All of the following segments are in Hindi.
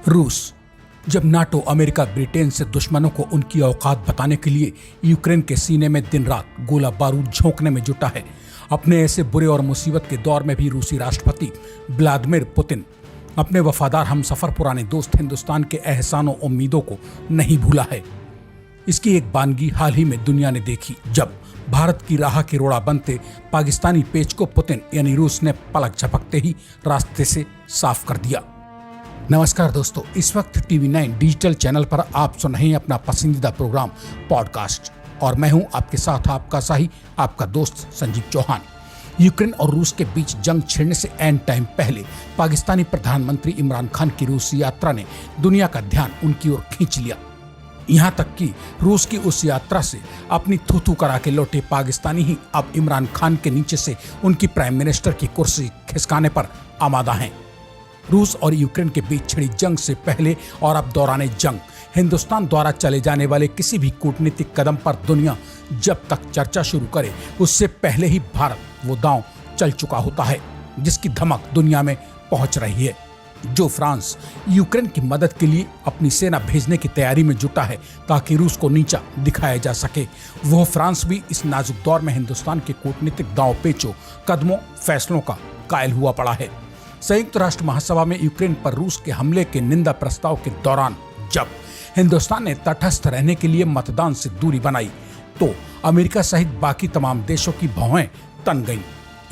रूस जब नाटो अमेरिका ब्रिटेन से दुश्मनों को उनकी औकात बताने के लिए यूक्रेन के सीने में दिन रात गोला बारूद झोंकने में जुटा है, अपने ऐसे बुरे और मुसीबत के दौर में भी रूसी राष्ट्रपति व्लादिमीर पुतिन अपने वफादार हमसफर पुराने दोस्त हिंदुस्तान के एहसानों उम्मीदों को नहीं भूला है। इसकी एक बानगी हाल ही में दुनिया ने देखी, जब भारत की राह के रोड़ा बनते पाकिस्तानी पेच को पुतिन यानी रूस ने पलक झपकते ही रास्ते से साफ कर दिया। नमस्कार दोस्तों, इस वक्त टीवी 9 डिजिटल चैनल पर आप सुन रहे हैं अपना पसंदीदा प्रोग्राम पॉडकास्ट और मैं हूं आपके साथ आपका साही, आपका दोस्त संजीव चौहान। यूक्रेन और रूस के बीच जंग छिड़ने से एंड टाइम पहले पाकिस्तानी प्रधानमंत्री इमरान खान की रूस यात्रा ने दुनिया का ध्यान उनकी ओर खींच लिया। यहां तक कि रूस की उस यात्रा से अपनी थू करा के लौटे पाकिस्तानी ही अब इमरान खान के नीचे से उनकी प्राइम मिनिस्टर की कुर्सी खिसकाने पर आमादा हैं। रूस और यूक्रेन के बीच छिड़ी जंग से पहले और अब दौरान जंग हिंदुस्तान द्वारा चले जाने वाले किसी भी कूटनीतिक कदम पर दुनिया जब तक चर्चा शुरू करे उससे पहले ही भारत वो दांव चल चुका होता है, जिसकी धमक दुनिया में पहुंच रही है। जो फ्रांस यूक्रेन की मदद के लिए अपनी सेना भेजने की तैयारी में जुटा है ताकि रूस को नीचा दिखाया जा सके, वह फ्रांस भी इस नाजुक दौर में हिंदुस्तान के कूटनीतिक दांव पेचों, कदमों, फैसलों का कायल हुआ पड़ा है। संयुक्त राष्ट्र महासभा में यूक्रेन पर रूस के हमले के निंदा प्रस्ताव के दौरान जब हिंदुस्तान ने तटस्थ रहने के लिए मतदान से दूरी बनाई तो अमेरिका सहित बाकी तमाम देशों की भौहें तन गईं।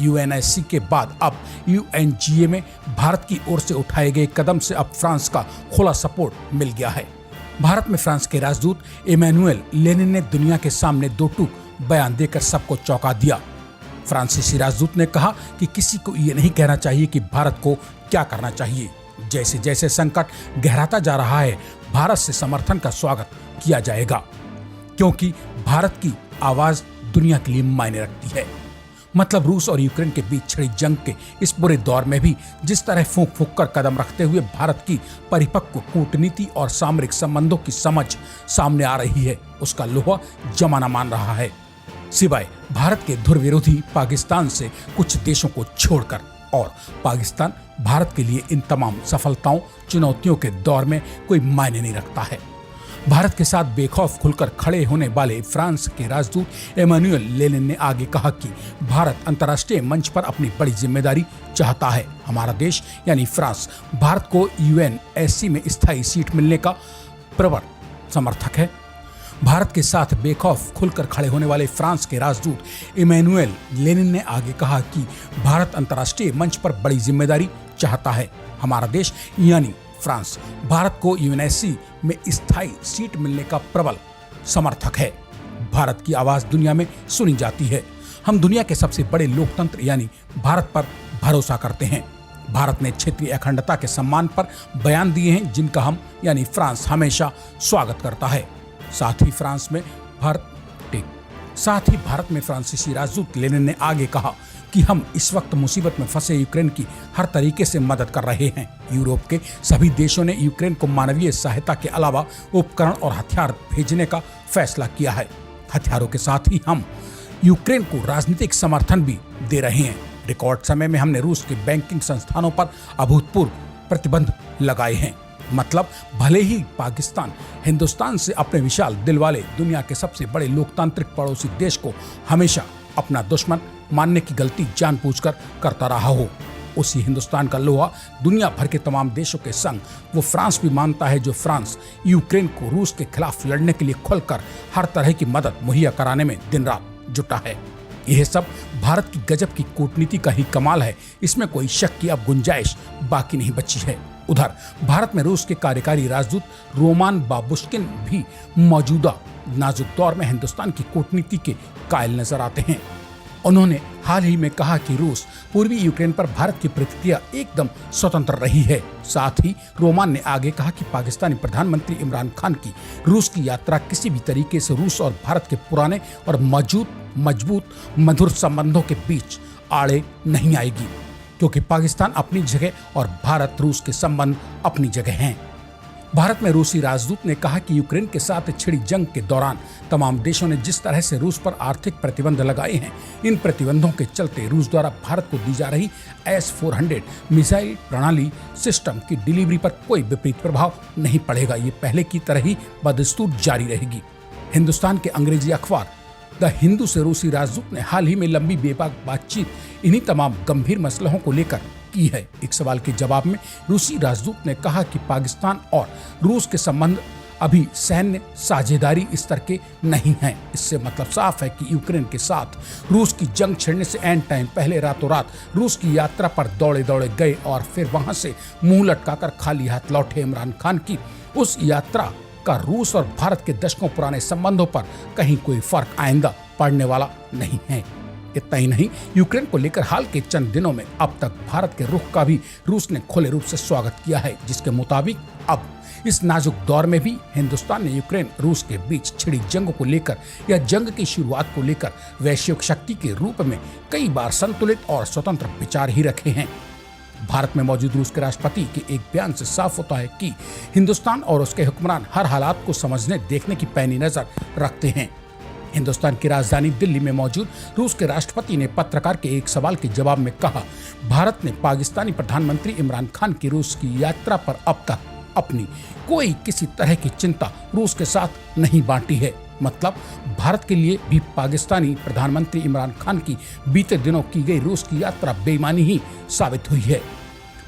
यूएनएससी के बाद अब यूएनजीए में भारत की ओर से उठाए गए कदम से अब फ्रांस का खुला सपोर्ट मिल गया है। भारत में फ्रांस के राजदूत इमैनुएल लेनिन ने दुनिया के सामने दो टूक बयान देकर सबको चौंका दिया। फ्रांसीसी राजदूत ने कहा कि किसी को ये नहीं कहना चाहिए कि भारत को क्या करना चाहिए। जैसे जैसे संकट गहराता जा रहा है, भारत से समर्थन का स्वागत किया जाएगा, क्योंकि भारत की आवाज दुनिया के लिए मायने रखती है। मतलब रूस और यूक्रेन के बीच छिड़ी जंग के इस बुरे दौर में भी जिस तरह फूंक फूंक कर कदम रखते हुए भारत की परिपक्व कूटनीति और सामरिक संबंधों की समझ सामने आ रही है, उसका लोहा जमाना मान रहा है। सिवाय भारत के धुर विरोधी पाकिस्तान से कुछ देशों को छोड़कर, और पाकिस्तान भारत के लिए इन तमाम सफलताओं, चुनौतियों के दौर में कोई मायने नहीं रखता है। भारत के साथ बेखौफ खुलकर खड़े होने वाले फ्रांस के राजदूत इमैनुएल लेनिन ने आगे कहा कि भारत अंतर्राष्ट्रीय मंच पर अपनी बड़ी जिम्मेदारी चाहता है। हमारा देश यानी फ्रांस भारत को यूएनएससी में स्थायी सीट मिलने का प्रबल समर्थक है। भारत के साथ बेखौफ खुलकर खड़े होने वाले फ्रांस के राजदूत इमैनुएल लेनिन ने आगे कहा कि भारत अंतर्राष्ट्रीय मंच पर बड़ी जिम्मेदारी चाहता है। हमारा देश यानी फ्रांस भारत को यूएनएससी में स्थायी सीट मिलने का प्रबल समर्थक है। भारत की आवाज दुनिया में सुनी जाती है। हम दुनिया के सबसे बड़े लोकतंत्र यानी भारत पर भरोसा करते हैं। भारत ने क्षेत्रीय अखंडता के सम्मान पर बयान दिए हैं, जिनका हम यानी फ्रांस हमेशा स्वागत करता है। साथ ही भारत में फ्रांसीसी राजदूत लेनिन ने आगे कहा कि हम इस वक्त मुसीबत में फंसे यूक्रेन की हर तरीके से मदद कर रहे हैं। यूरोप के सभी देशों ने यूक्रेन को मानवीय सहायता के अलावा उपकरण और हथियार भेजने का फैसला किया है। हथियारों के साथ ही हम यूक्रेन को राजनीतिक समर्थन भी दे रहे हैं। रिकॉर्ड समय में हमने रूस के बैंकिंग संस्थानों पर अभूतपूर्व प्रतिबंध लगाए हैं। मतलब भले ही पाकिस्तान हिंदुस्तान से अपने विशाल दिल वाले दुनिया के सबसे बड़े लोकतांत्रिक पड़ोसी देश को हमेशा अपना दुश्मन मानने की गलती जानबूझकर करता रहा हो, उसी हिंदुस्तान का लोहा दुनिया भर के तमाम देशों के संग वो फ्रांस भी मानता है, जो फ्रांस यूक्रेन को रूस के खिलाफ लड़ने के लिए खुलकर हर तरह की मदद मुहैया कराने में दिन रात जुटा है। यह सब भारत की गजब की कूटनीति का ही कमाल है। इसमें कोई शक की अब गुंजाइश बाकी नहीं बची है। उधर भारत में रूस के कार्यकारी राजदूत रोमान बाबुश्किन भी मौजूदा नाजुक दौर में हिंदुस्तान की कूटनीति के कायल नजर आते हैं। उन्होंने हाल ही में कहा कि रूस पूर्वी यूक्रेन पर भारत की प्रतिक्रिया एकदम स्वतंत्र रही है। साथ ही रोमान ने आगे कहा कि पाकिस्तानी प्रधानमंत्री इमरान खान की रूस की यात्रा किसी भी तरीके से रूस और भारत के पुराने और मजबूत मधुर संबंधों के बीच आड़े नहीं आएगी, क्योंकि पाकिस्तान अपनी जगह और भारत रूस के संबंध अपनी जगह हैं। भारत में रूसी राजदूत ने कहा कि यूक्रेन के साथ छिड़ी जंग के दौरान तमाम देशों ने जिस तरह से रूस पर आर्थिक प्रतिबंध लगाए हैं, इन प्रतिबंधों के चलते रूस द्वारा भारत को दी जा रही S-400 मिसाइल प्रणाली सिस्टम की डिलीवरी पर कोई विपरीत प्रभाव नहीं पड़ेगा। ये पहले की तरह ही बदस्तूर जारी रहेगी। हिंदुस्तान के अंग्रेजी अखबार द हिंदू से रूसी राजदूत ने हाल ही में लंबी बेबाक बातचीत इन्हीं तमाम गंभीर मसलों को लेकर की है। एक सवाल के जवाब में रूसी राजदूत ने कहा कि पाकिस्तान और रूस के संबंध अभी सैन्य साझेदारी स्तर के नहीं हैं। इससे मतलब साफ है कि यूक्रेन के साथ रूस की जंग छिड़ने से एंड टाइम पहले रातों रात रूस की यात्रा पर दौड़े दौड़े गए और फिर वहां से मुंह लटकाकर खाली हाथ लौटे इमरान खान की उस यात्रा का रूस और भारत के दशकों पुराने संबंधों पर कहीं कोई फर्क आइंदा पड़ने वाला नहीं है। इतना ही नहीं, यूक्रेन को लेकर हाल के चंद दिनों में अब तक भारत के रुख का भी रूस ने खुले रूप से स्वागत किया है, जिसके मुताबिक अब इस नाजुक दौर में भी हिंदुस्तान ने यूक्रेन रूस के बीच छिड़ी जंग को लेकर या जंग की शुरुआत को लेकर वैश्विक शक्ति के रूप में कई बार संतुलित और स्वतंत्र विचार ही रखे हैं। भारत में मौजूद रूस के राष्ट्रपति के एक बयान से साफ होता है कि हिंदुस्तान और उसके हुक्मरान हर हालात को समझने देखने की पैनी नजर रखते हैं। हिंदुस्तान की राजधानी दिल्ली में मौजूद रूस के राष्ट्रपति ने पत्रकार के एक सवाल के जवाब में कहा, भारत ने पाकिस्तानी प्रधानमंत्री इमरान खान की रूस की यात्रा पर अब तक अपनी कोई किसी तरह की चिंता रूस के साथ नहीं बांटी है। मतलब भारत के लिए भी पाकिस्तानी प्रधानमंत्री इमरान खान की बीते दिनों की गई रूस की यात्रा बेईमानी ही साबित हुई है।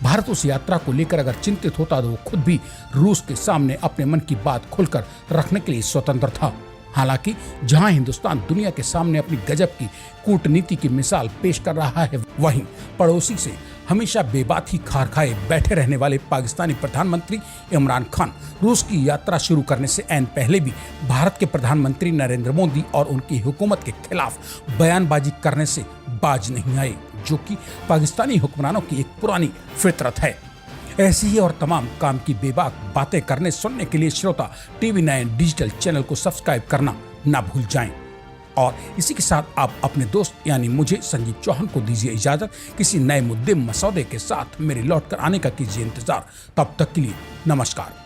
भारत उस यात्रा को लेकर अगर चिंतित होता तो वो खुद भी रूस के सामने अपने मन की बात खुलकर रखने के लिए स्वतंत्र था। हालांकि जहां हिंदुस्तान दुनिया के सामने अपनी गजब की कूटनीति की मिसाल पेश कर रहा है, वहीं पड़ोसी से हमेशा बेबात ही खार खाए बैठे रहने वाले पाकिस्तानी प्रधानमंत्री इमरान खान रूस की यात्रा शुरू करने से ऐन पहले भी भारत के प्रधानमंत्री नरेंद्र मोदी और उनकी हुकूमत के खिलाफ बयानबाजी करने से बाज नहीं आए, जो कि पाकिस्तानी हुक्मरानों की एक पुरानी फितरत है। ऐसी ही और तमाम काम की बेबाक बातें करने सुनने के लिए श्रोता TV9 डिजिटल चैनल को सब्सक्राइब करना ना भूल जाएं। और इसी के साथ आप अपने दोस्त यानी मुझे संजीव चौहान को दीजिए इजाजत। किसी नए मुद्दे मसौदे के साथ मेरे लौट कर आने का कीजिए इंतजार। तब तक के लिए नमस्कार।